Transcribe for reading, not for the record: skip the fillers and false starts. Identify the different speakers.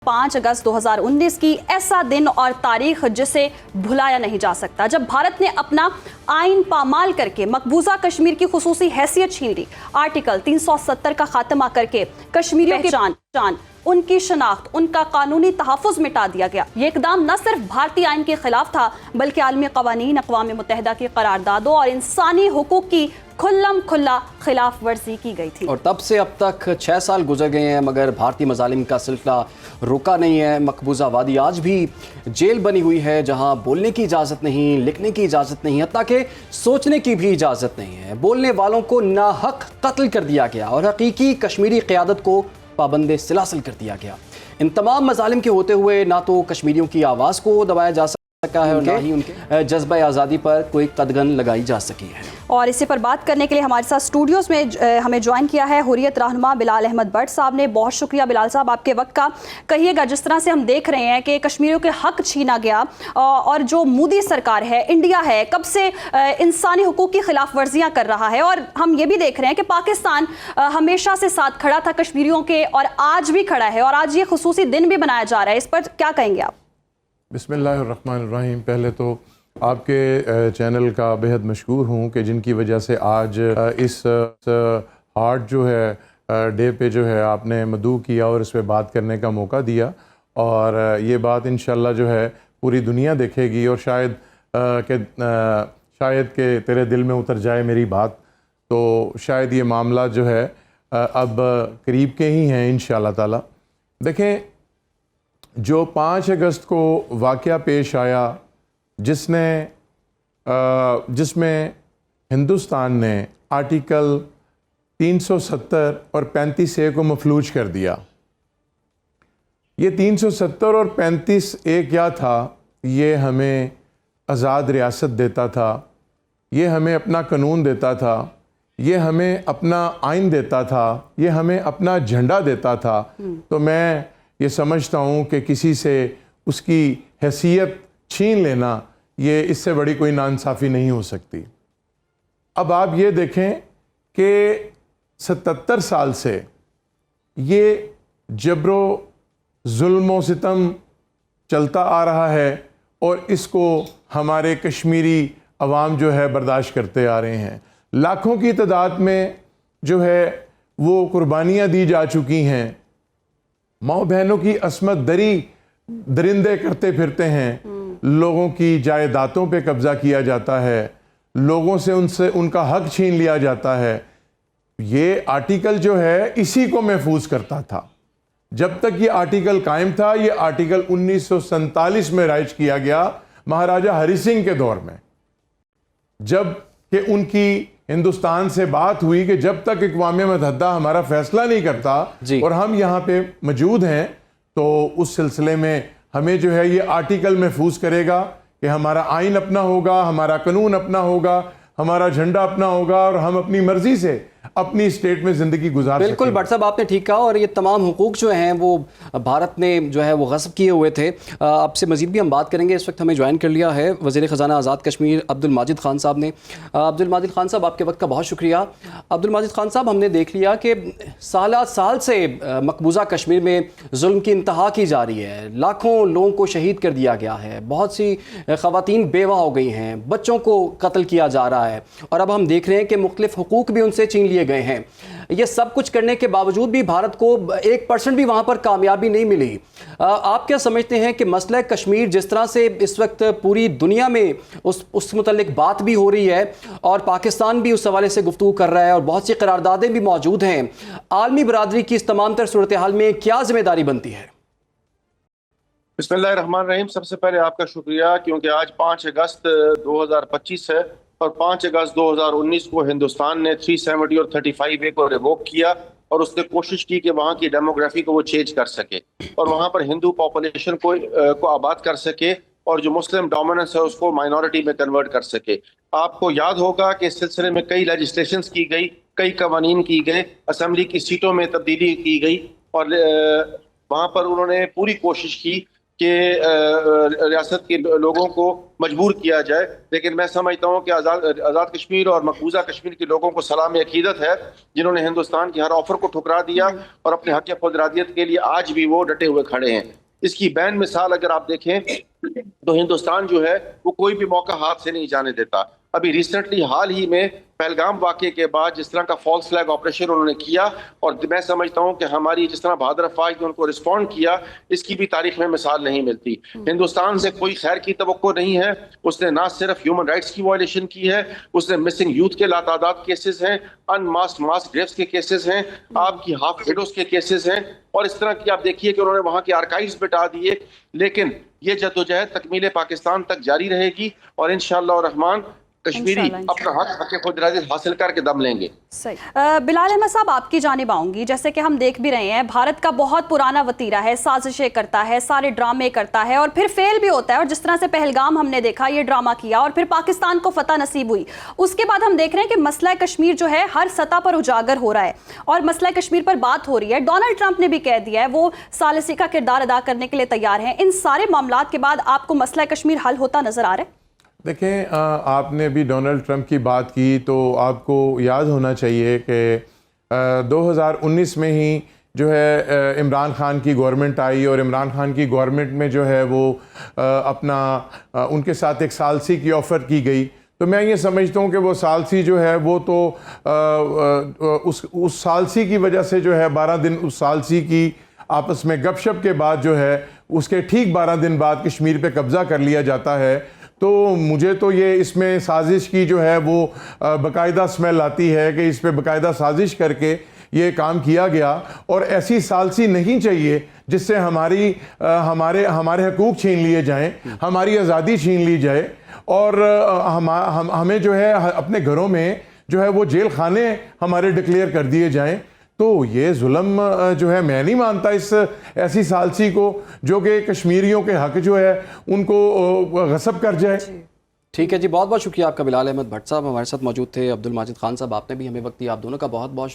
Speaker 1: 5 अगस्त 2019 की ऐसा दिन और तारीख जिसे भुलाया नहीं जा सकता, जब भारत ने अपना आइन पामाल करके मकबूजा कश्मीर की खुसूसी हैसियत छीन ली, आर्टिकल 370 का खात्मा करके कश्मीरियों की पहचान, उनकी शनाख्त, उनका कानूनी तहफ़्फ़ुज़ मिटा दिया गया। ये इक़दाम न सिर्फ भारतीय आइन के खिलाफ था, बल्कि आलमी क़वानीन, अक़वाम मुत्तहिदा की करारदादों और इंसानी हुकूक़ की खुल्लम खुल्ला खिलाफ वर्जी की गई थी।
Speaker 2: और तब से अब तक 6 साल गुजर गए हैं, मगर भारतीय मज़ालिम का सिलसिला रुका नहीं है। मकबूजा वादी आज भी जेल बनी हुई है, जहां बोलने की इजाज़त नहीं, लिखने की इजाज़त नहीं, हत्ता कि सोचने की भी इजाज़त नहीं है। बोलने वालों को नाहक कत्ल कर दिया गया और हकीकी कश्मीरी क़यादत को पाबंद सिलासिल कर दिया गया। इन तमाम मज़ालिम के होते हुए ना तो कश्मीरियों की आवाज़ को दबाया जा सका है और ना ही उनके जज्बा आज़ादी पर कोई कदगन लगाई जा सकी है।
Speaker 1: और इसी पर बात करने के लिए हमारे साथ स्टूडियोज़ में हमें ज्वाइन किया है हुर्रियत रहनुमा बिलाल अहमद भट्ट साहब ने। बहुत शुक्रिया बिलाल साहब आपके वक्त का। कहिएगा, जिस तरह से हम देख रहे हैं कि कश्मीरियों के हक छीना गया और जो मोदी सरकार है, इंडिया है, कब से इंसानी हुकूक की खिलाफ वर्जियाँ कर रहा है, और हम ये भी देख रहे हैं कि पाकिस्तान हमेशा से साथ खड़ा था कश्मीरियों के और आज भी खड़ा है, और आज ये खुसूसी दिन भी बनाया जा रहा है। इस पर क्या कहेंगे आप?
Speaker 3: बिस्मिल्लाहिर्रहमानिर्रहीम। पहले तो आपके चैनल का बेहद मशकूर हूँ कि जिनकी वजह से आज इस हार्ट जो है डे पे जो है आपने मदऊ किया और इस पे बात करने का मौका दिया, और ये बात इंशाल्लाह जो है पूरी दुनिया देखेगी, और शायद के तेरे दिल में उतर जाए मेरी बात, तो शायद ये मामला जो है अब करीब के ही हैं इंशाल्लाह ताला। देखें, जो 5 अगस्त को वाक़या पेश आया जिसमें हिंदुस्तान ने आर्टिकल 370 और 35A को मफलूज कर दिया। ये 370 और 35A क्या था? ये हमें आज़ाद रियासत देता था, ये हमें अपना कानून देता था, ये हमें अपना आइन देता था, ये हमें अपना झंडा देता था। तो मैं ये समझता हूँ कि किसी से उसकी हैसियत छीन लेना, ये इससे बड़ी कोई नाइंसाफ़ी नहीं हो सकती। अब आप ये देखें कि 77 साल से ये जबरो जुल्म व सितम चलता आ रहा है, और इसको हमारे कश्मीरी अवाम जो है बर्दाश्त करते आ रहे हैं। लाखों की तादाद में जो है वो कुर्बानियाँ दी जा चुकी हैं। माँ बहनों की असमत दरिंदे करते फिरते हैं, लोगों की जायदादों पे कब्ज़ा किया जाता है, लोगों से उनका हक छीन लिया जाता है। ये आर्टिकल जो है इसी को महफूज करता था। जब तक ये आर्टिकल कायम था, ये आर्टिकल 1947 में राइज किया गया महाराजा हरि सिंह के दौर में, जब कि उनकी हिंदुस्तान से बात हुई कि जब तक अक़वाम मुत्तहिदा हमारा फैसला नहीं करता और हम यहाँ पे मौजूद हैं, तो उस सिलसिले में हमें जो है ये आर्टिकल महफूज करेगा कि हमारा आइन अपना होगा, हमारा कानून अपना होगा, हमारा झंडा अपना होगा, और हम अपनी मर्जी से अपनी स्टेट में ज़िंदगी गुजार सकें।
Speaker 2: बिल्कुल भट्ट साहब, आपने ठीक कहा, और ये तमाम हुकूक जो हैं वो भारत ने जो है वो गस्ब किए हुए थे। आपसे मज़ीद भी हम बात करेंगे। इस वक्त हमें ज्वाइन कर लिया है वज़ीर ख़ज़ाना आज़ाद कश्मीर अब्दुल माजिद ख़ान साहब ने। अब्दुल माजिद ख़ान साहब, आपके वक्त का बहुत शुक्रिया। अब्दुल माजिद ख़ान साहब, हमने देख लिया कि साल से मकबूजा कश्मीर में जुल्म की इंतहा की जा रही है। लाखों लोगों को शहीद कर दिया गया है, बहुत सी ख़वातीन बेवा हो गई हैं, बच्चों को कत्ल किया जा रहा है, और अब हम देख रहे हैं कि मुख्तलिफ हुकूक भी उनसे छीन लिए गए हैं। ये सब कुछ करने के बावजूद भी भारत को 1% भी वहां पर कामयाबी नहीं मिली। आप क्या समझते हैं कि मसला कश्मीर जिस तरह से इस वक्त पूरी दुनिया में उस मुतल्लिक बात भी हो रही है, और पाकिस्तान भी उस हवाले से गुफ्तगू कर रहा है, और बहुत सी करारदादें भी मौजूद हैं, आलमी बरादरी की इस तमाम तर सूरत हाल में क्या जिम्मेदारी बनती है?
Speaker 4: बिस्मिल्लाहिर्रहमानिर्रहीम। सबसे पहले आपका शुक्रिया, क्योंकि आज 5 अगस्त 2025 है, और 5 अगस्त 2019 को हिंदुस्तान ने 370 और 35A को रिवोक किया, और उसने कोशिश की कि वहाँ की डेमोग्राफी को वो चेंज कर सके और वहाँ पर हिंदू पॉपुलेशन को आबाद कर सके, और जो मुस्लिम डोमिनेंस है उसको माइनॉरिटी में कन्वर्ट कर सके। आपको याद होगा कि इस सिलसिले में कई लेजिस्लेशंस की गई, कई कवानीन की गए, असम्बली की सीटों में तब्दीली की गई, और वहाँ पर उन्होंने पूरी कोशिश की کہ ریاست کے لوگوں کو مجبور کیا جائے، لیکن میں سمجھتا ہوں کہ آزاد کشمیر اور مقبوضہ کشمیر کے لوگوں کو سلام عقیدت ہے، جنہوں نے ہندوستان کے ہر آفر کو ٹھکرا دیا اور اپنے حق خود ارادیت کے لیے آج بھی وہ ڈٹے ہوئے کھڑے ہیں۔ اس کی بین مثال اگر آپ دیکھیں تو ہندوستان جو ہے وہ کوئی بھی موقع ہاتھ سے نہیں جانے دیتا۔ ابھی ریسنٹلی حال ہی میں پہلگام واقعے کے بعد جس طرح کا فالس فلیگ آپریشن انہوں نے کیا، اور میں سمجھتا ہوں کہ ہماری جس طرح بہادر افواج نے ان کو رسپونڈ کیا، اس کی بھی تاریخ میں مثال نہیں ملتی۔ ہندوستان سے کوئی خیر کی توقع نہیں ہے۔ اس نے نہ صرف ہیومن رائٹس کی وائلیشن کی ہے، اس نے مسنگ یوتھ کے لاتعداد کیسز ہیں، ان ماس گریفس کے کیسز ہیں، آپ کی ہاف وڈوز کے کیسز ہیں، اور اس طرح کی آپ دیکھیے کہ انہوں نے وہاں کے آرکائیوز مٹا دیے۔ لیکن یہ جدوجہد تکمیل پاکستان تک جاری رہے گی، اور انشاءاللہ الرحمن کشمیری اپنا حق خود ارادیت حاصل کر کے دم لیں گے۔
Speaker 1: صحیح۔ بلال احمد صاحب، آپ کی جانب آؤں گی۔ جیسے کہ ہم دیکھ بھی رہے ہیں، بھارت کا بہت پرانا وتیرہ ہے، سازشیں کرتا ہے، سارے ڈرامے کرتا ہے اور پھر فیل بھی ہوتا ہے، اور جس طرح سے پہلگام ہم نے دیکھا یہ ڈرامہ کیا اور پھر پاکستان کو فتح نصیب ہوئی۔ اس کے بعد ہم دیکھ رہے ہیں کہ مسئلہ کشمیر جو ہے ہر سطح پر اجاگر ہو رہا ہے اور مسئلہ کشمیر پر بات ہو رہی ہے۔ ڈونلڈ ٹرمپ نے بھی کہہ دیا ہے وہ ثالثی کا کردار ادا کرنے کے لیے تیار ہیں۔ ان سارے معاملات کے بعد آپ کو مسئلہ کشمیر حل ہوتا نظر آ رہا ہے؟
Speaker 3: دیکھیں، آپ نے بھی ڈونلڈ ٹرمپ کی بات کی تو آپ کو یاد ہونا چاہیے کہ 2019 میں ہی جو ہے عمران خان کی گورنمنٹ آئی، اور عمران خان کی گورنمنٹ میں جو ہے وہ اپنا ان کے ساتھ ایک ثالثی کی آفر کی گئی۔ تو میں یہ سمجھتا ہوں کہ وہ ثالثی جو ہے وہ تو اس ثالثی کی وجہ سے جو ہے 12 دن اس ثالثی کی آپس میں گپ شپ کے بعد جو ہے اس کے ٹھیک 12 دن بعد کشمیر پہ قبضہ کر لیا جاتا ہے۔ تو مجھے تو یہ اس میں سازش کی جو ہے وہ باقاعدہ سمیل آتی ہے کہ اس پہ باقاعدہ سازش کر کے یہ کام کیا گیا، اور ایسی ثالثی نہیں چاہیے جس سے ہمارے حقوق چھین لیے جائیں، ہماری آزادی چھین لی جائے، اور ہمیں جو ہے اپنے گھروں میں جو ہے وہ جیل خانے ہمارے ڈکلیئر کر دیے جائیں۔ تو یہ ظلم جو ہے میں نہیں مانتا اس ایسی ثالثی کو جو کہ کشمیریوں کے حق جو ہے ان کو غصب کر جائے۔
Speaker 2: ٹھیک ہے جی، بہت بہت شکریہ آپ کا بلال احمد بھٹ صاحب ہمارے ساتھ موجود تھے۔ عبد الماجد خان صاحب، آپ نے بھی ہمیں وقت دیا، آپ دونوں کا بہت بہت